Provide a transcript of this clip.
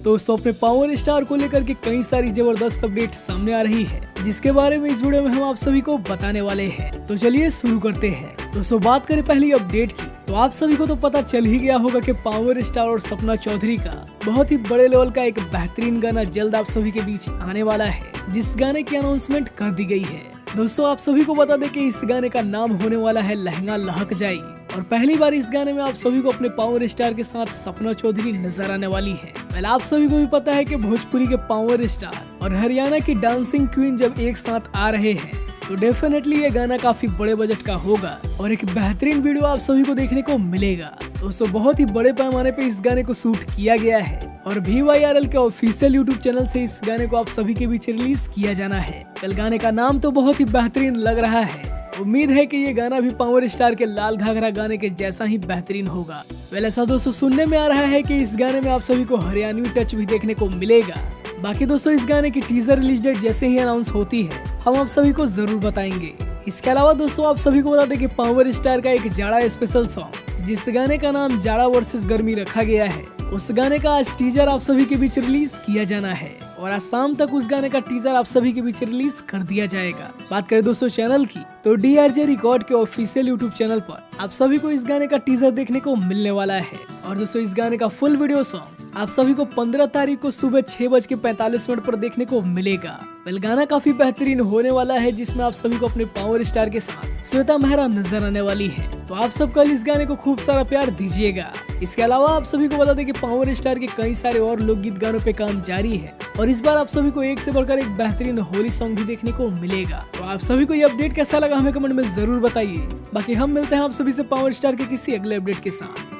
दोस्तों अपने power star को लेकर के कई सारी जबरदस्त अपडेट सामने आ रही है, जिसके बारे में इस वीडियो में हम आप सभी को बताने वाले हैं। तो चलिए शुरू करते हैं। दोस्तों बात करें पहली अपडेट की, तो आप सभी को तो पता चल ही गया होगा कि पावर स्टार और सपना चौधरी का बहुत ही बड़े लेवल का एक बेहतरीन गाना जल्द आप सभी के बीच आने वाला है, जिस गाने की अनाउंसमेंट कर दी गई है। दोस्तों आप सभी को बता दें कि इस गाने का नाम होने वाला है लहंगा लहक जाई, और पहली बार इस गाने में आप सभी को अपने पावर स्टार के साथ सपना चौधरी नजर आने वाली है। पहले आप सभी को भी पता है कि भोजपुरी के पावर स्टार और हरियाणा की डांसिंग क्वीन जब एक साथ आ रहे हैं तो डेफिनेटली ये गाना काफी बड़े बजट का होगा और एक बेहतरीन वीडियो आप सभी को देखने को मिलेगा। दोस्तों बहुत ही बड़े पैमाने पे इस गाने को शूट किया गया है और VYRL के ऑफिशियल यूट्यूब चैनल से इस गाने को आप सभी के बीच रिलीज किया जाना है। कल गाने का नाम तो बहुत ही बेहतरीन लग रहा है। उम्मीद है कि ये गाना भी पावर स्टार के लाल घाघरा गाने के जैसा ही बेहतरीन होगा। ऐसा दोस्तों सुनने में आ रहा है कि इस गाने में आप सभी को हरियाणवी टच भी देखने को मिलेगा। बाकी दोस्तों इस गाने की टीजर रिलीज डेट जैसे ही अनाउंस होती है हम आप सभी को जरूर बताएंगे। इसके अलावा दोस्तों आप सभी को बता दें कि पावर स्टार का एक जाड़ा स्पेशल सॉन्ग, जिस गाने का नाम जाड़ा वर्सेस गर्मी रखा गया है, उस गाने का आज टीजर आप सभी के बीच रिलीज किया जाना है और आज शाम तक उस गाने का टीजर आप सभी के बीच रिलीज कर दिया जाएगा। बात करें दोस्तों चैनल की, तो DRJ रिकॉर्ड के ऑफिशियल यूट्यूब चैनल पर आप सभी को इस गाने का टीजर देखने को मिलने वाला है और दोस्तों इस गाने का फुल वीडियो सॉन्ग आप सभी को 15 तारीख को सुबह 6:45 पर देखने को मिलेगा। गाना काफी बेहतरीन होने वाला है, जिसमें आप सभी को अपने पावर स्टार के साथ श्वेता मेहरा नजर आने वाली है। तो आप सब कल इस गाने को खूब सारा प्यार दीजिएगा। इसके अलावा आप सभी को बता दें कि पावर स्टार के कई सारे और लोकगीत गानों पे काम जारी है और इस बार आप सभी को एक से बढ़कर एक बेहतरीन होली सॉन्ग भी देखने को मिलेगा। तो आप सभी को ये अपडेट कैसा लगा हमें कमेंट में जरूर बताइए। बाकी हम मिलते हैं आप सभी से पावर स्टार के किसी अगले अपडेट के साथ।